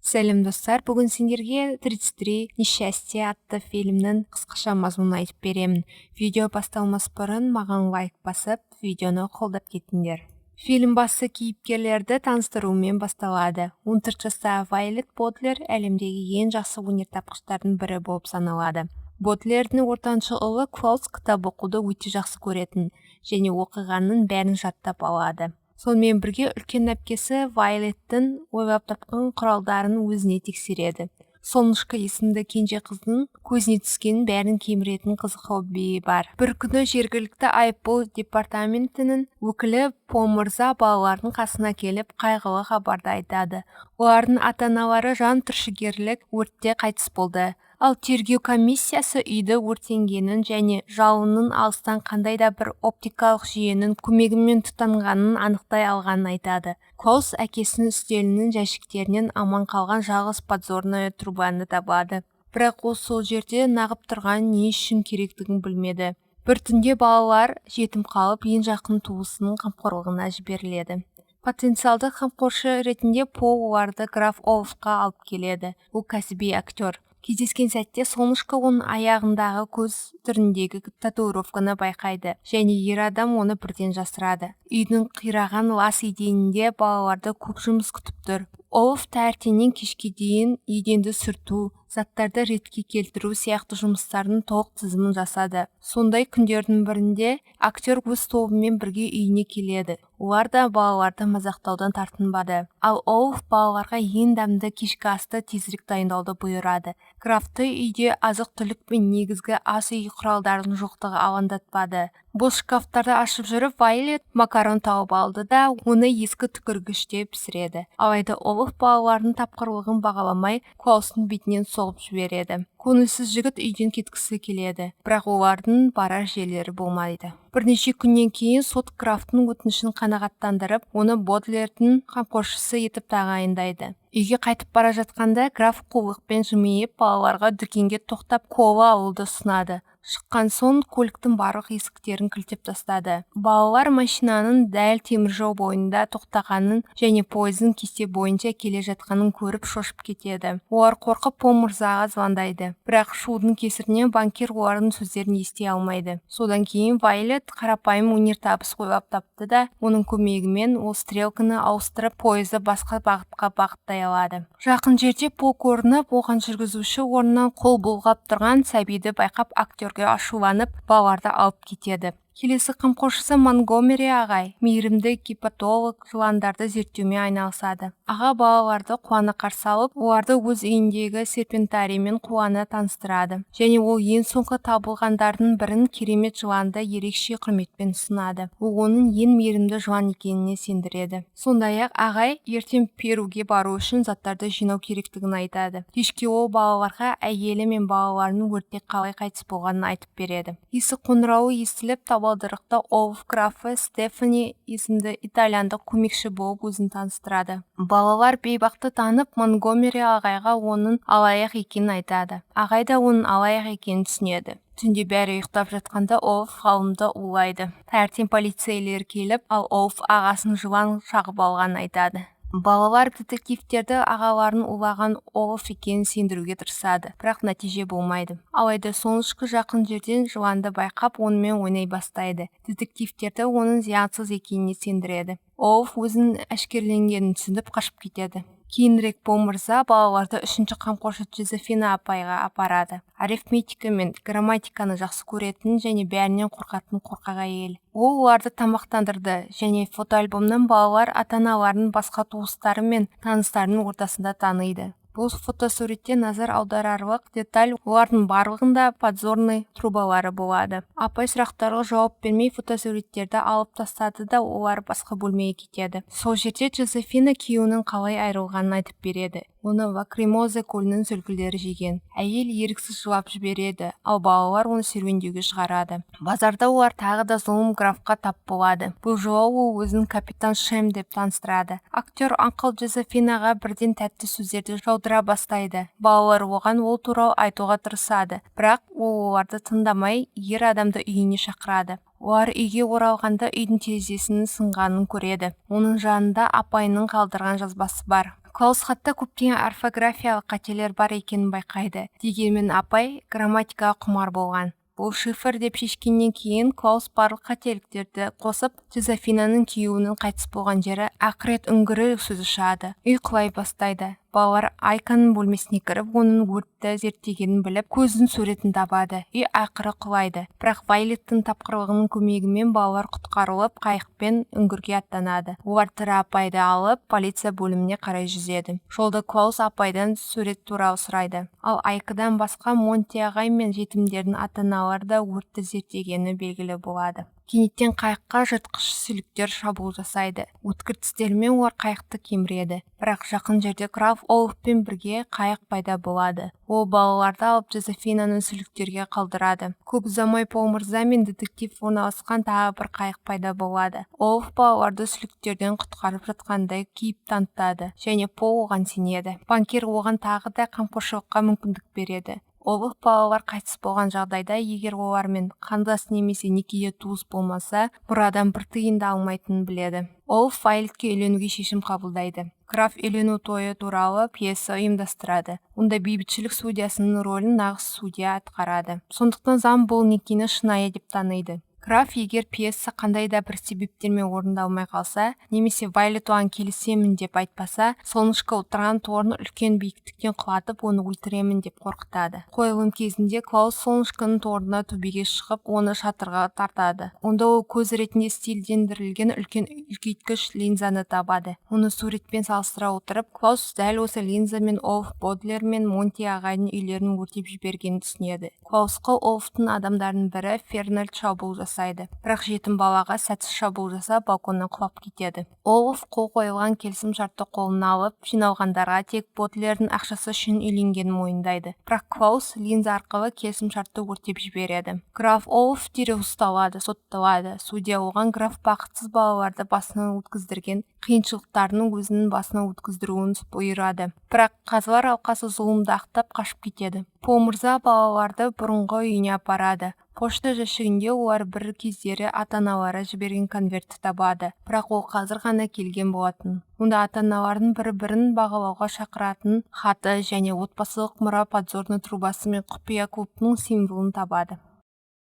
Сәлем достар, бүгін сендерге 33 несчастье атты фильмнің қысқаша мазмұнын айтып беремін. Видео басталмас бұрын маған лайк басып, видеоны қолдап кетіңдер. Фильм басы кейіпкерлерді таныстырумен басталады. 14 жастағы Вайлет Бодлер әлемдегі ең жақсы өнертапқыштардың бірі болып саналады. Бодлердің ортаншы ұлы Клаус кітап оқуды өте жақсы көретін және оқығанның бәрін жаттап алады. Сонымен бірге үлкен әпкесі Вайлеттің ойлап тапқан құралдарын өзіне тексереді. Солнышко есімді кенже қыздың көзіне түскен бәрін кеміретін қызық хоббиі бар. Бір күні жергілікті айыппұл департаментінің өкілі Пол мырза балалардың қасына келіп қайғылы хабарды айтады. Олардың ата-аналары жан түршігерлік өртте қайтыс болды. Ал тергеу комиссиясы үйді өртенгенін және жалынның алыстан қандай да бір оптикалық жүйенің көмегімен тұтанғанын анықтай алғанын айтады. Клаус әкесінің үстелінің жәшіктерінен аман қалған жалғыз подзорная трубаны табады. Бірақ ол сол жерде нағып тұрған не үшін керектігін білмеді. Бір түнде балалар жетім қалып, ең жақын туысының қамқорлығына жіберіледі. Потенциалды қамқоршы ретінде Пол оларды граф Олафқа алып келеді. Ол кәсіби актер. Кездескен сәтте Солнышко оның аяғындағы көз түріндегі татуировканы байқайды және ер адам оны бірден жасырады. Үйдің қираған лас еденінде балаларды көп жұмыс күтіп тұр. Олаф таңертеңнен кешке дейін еденді сүрту, заттарды ретке келтіру сияқты жұмыстардың толық тізімін жасады. Сондай күндердің бірінде актер өз тобымен бірге үйіне келеді. Олар да балаларды мазақтаудан тартынбады. Ал Олаф балаларға ең дәмді кешкі асты тезірек дайындауды бұйырады. Графты үйде азық-түлік пен негізгі ас үй құралдарының жоқтығы алаңдатпады. Бос шкафтарды ашып жүріп, Вайлет макарон тауып алды да оны ескі түкіргіште пісіреді. Алайда Олаф балалардың тапқырлығын бағаламай, Клаустың бетінен соғып жібереді. Көңілсіз жігіт үйден кеткісі келеді, бірақ олардың барар жерлері болмайды. Бірнеше күннен кейін сот графтың өтінішін қанағаттандырып, оны Бодлердің қамқоршысы етіп тағайындайды. Үйге қайтып бара жатқанда граф қулықпен жымиып балаларға дүкенге тоқтап кола алуды ұсынады. Шыққан соң көліктің барлық есіктерін кілттеп тастады. Балалар машинаның дәл теміржол бойында тоқтағанын және пойыздың кесте бойынша келе жатқанын көріп шошып кетеді. Олар қорқып Пол мырзаға звондайды. Бірақ шудың кесірінен банкир олардың сөздерін ести алмайды. Содан кейін Вайлет қарапайым өнертабыс ойлап тапты да, оның көмегімен ол стрелканы ауыстырып пойызды басқа бағытқа бағыттай алады. Жақын жерде Пол көрініп, оған жүргізуші орнынан қол бұлғап тұрған сәбиді байқап актерге ашуланып, балаларды алып кетеді. Келесі қамқоршысы Монгомери ағай, мейірімді гепатолог, жыландарды зерттеумен айналысады. Аға балаларды қуана қарсы алып, оларды өз үйіндегі серпентариймен қуана таныстырады. Және ол ең соңғы табылғандардың бірін керемет жыланды ерекше құрметпен ұсынады. Ол оның ең мейірімді жылан екеніне сендіреді. Сондай-ақ ағай ертең Перуге бару үшін заттарды жинау керектігін айтады. Кешке ол балаларға әйелі мен балаларының өртте қалай қайтыс болғанын айтып береді. Есік қоңырауы естіліп, табалдырықта Олаф графы Стефани есімді итальяндық көмекші болып өзін таныстырады. Балалар бейбақты танып, Монгомери ағайға оның алаяқ екенін айтады. Ағай да оның алаяқ екенін түсінеді. Түнде бәрі ұйықтап жатқанда Олаф ғалымды улайды. Таңертең полицейлер келіп, ал Олаф ағасын жылан шағып алғанын айтады. Балалар детективтерді ағаларын улаған Олаф екенін сендіруге тырысады, бірақ нәтиже болмайды. Алайда Солнышко жақын жерден жыланды байқап, онымен ойнай бастайды. Детективтерді оның зиянсыз екеніне сендіреді. Олаф өзінің әшкереленгенін түсініп қашып кетеді. Кейінірек Пол мырза балаларды үшінші қамқоршы Жозефина апайға апарады. Арифметика мен грамматиканы жақсы көретін және бәрінен қорқатын қорқақ әйел. Ол оларды тамақтандырды және фотоальбомнан балалар ата-аналарын басқа туыстары мен таныстарының ортасында таниды. Бұл фотосуретте назар аударарлық деталь олардың барлығында подзорный трубалары болады. Апай сұрақтарға жауап бермей фотосуреттерді алып тастады да олар басқа бөлмеге кетеді. Сол жерде Жозефина күйеуінің қалай айырылғанын айтып береді. Оны Лакримоза көлінің сүлгілері жеген. Әйел еріксіз жылап жібереді, ал балалар оны серуендеуге шығарады. Базарда олар тағы да зұлым графқа тап болады. Бұл жолы ол өзін капитан Шем деп таныстырады. Актер Анкл Жозефинаға бірден тәтті сөздерді жаудыра бастайды. Балалар оған ол туралы айтуға тырысады, бірақ ол оларды тыңдамай ер адамды үйіне шақырады. Олар үйге оралғанда үйдің терезесінің сынғанын көреді. Оның жанында апайының қалдырған жазбасы бар. Клаус хатта көптеген орфографиялық қателер бар екенін байқайды. Дегенмен апай грамматикаға құмар болған. Бұл шифр деп шешкеннен кейін Клаус барлық қателіктерді қосып, Жозефинаның күйеуінің қайтыс болған жері ақырет үңгірі сөзі шығады. Үй құлай бастайды. Балалар Айканың бөлмесіне кіріп, оның өртті зерттегенін біліп, көздің суретін табады. Үй ақыры құлайды. Бірақ Вайлеттің тапқырлығының көмегімен балалар құтқарылып, қайықпен үңгірге аттанады. Олар тірі апайды алып, полиция бөліміне қарай жүзеді. Жолда Клаус апайдан сурет туралы сұрайды. Ал Айкадан басқа Монти ағай мен жетімдердің ата-аналары да өртті зерттегені белгілі болады. Кенеттен қайыққа жыртқыш сүліктер шабуыл жасайды. Өткір тістерімен олар қайықты кеміреді. Бірақ жақын жерде граф Олафпен бірге қайық пайда болады. Ол балаларды алып Жозефинаның сүліктерге қалдырады. Көп ұзамай Пол мырза мен детектив орналасқан тағы бір қайық пайда болады. Олаф балаларды сүліктерден құтқарып жатқандай кейіп танытады, және Пол оған сенеді. Банкир оған тағы да қамқоршылыққа мүмкіндік береді. Олаф балалар қайтыс болған жағдайда, егер олармен қандас немесе некеде туыс болмаса, мұрадан бір тиын да алмайтынын біледі. Олаф Вайлетке үйленуге шешім қабылдайды. Граф үйлену тойы туралы пьеса ұйымдастырады. Онда бейбітшілік судьясының рөлін нағыз судья атқарады. Сондықтан заң бұл некені шынайы деп таниды. Граф егер пьеса қандай да бір себептермен орындалмай қалса, немесе Вайлет оған келісемін деп айтпаса, солнышко отырған торын үлкен биіктіктен құлатып, оны өлтіремін деп қорқытады. Қойылым кезінде Клаус солнышконың торына төбеге шығып, оны шатырға тартады. Онда ол көз ретінде стильдендірілген үлкен үлкейткіш линзаны табады. Оны суретпен салыстыра отырып, Клаус дәл осы линзамен Олаф Бодлер мен Монти ағайдың үйлерін өртеп жібергенін түсінеді. Клаусқа Олафтың адамдарының бірі Фернальд шабуыл жасайды. Бірақ жетім балаға сәтсіз шабуыл жасап, балконнан құлап кетеді. Олаф қол қойылған келісім шартты қолына алып, жиналғандарға тек Бодлердің ақшасы үшін үйленгенін мойындайды. Бірақ Клаус линза арқылы келісім шартты өртеп жібереді. Граф Олаф дереу ұсталады, сотталады. Судья оған граф бақытсыз балаларды басынан өткіздірген қиыншылықтарының өзінің басынан өткіздіруін бұйырады. Бірақ қазылар алқасы зұлымды ақтап қашып кетеді. Пол мырза балаларды бұрынғы үйіне апарады. Пошта жәшігінде олар бір кездері ата-аналары жіберген конвертті табады. Бірақ ол қазір ғана келген болатын. Онда ата-аналардың бір-бірін бағалауға шақыратын хаты және отбасылық мұра подзорный трубасы мен құпия клубының символын табады.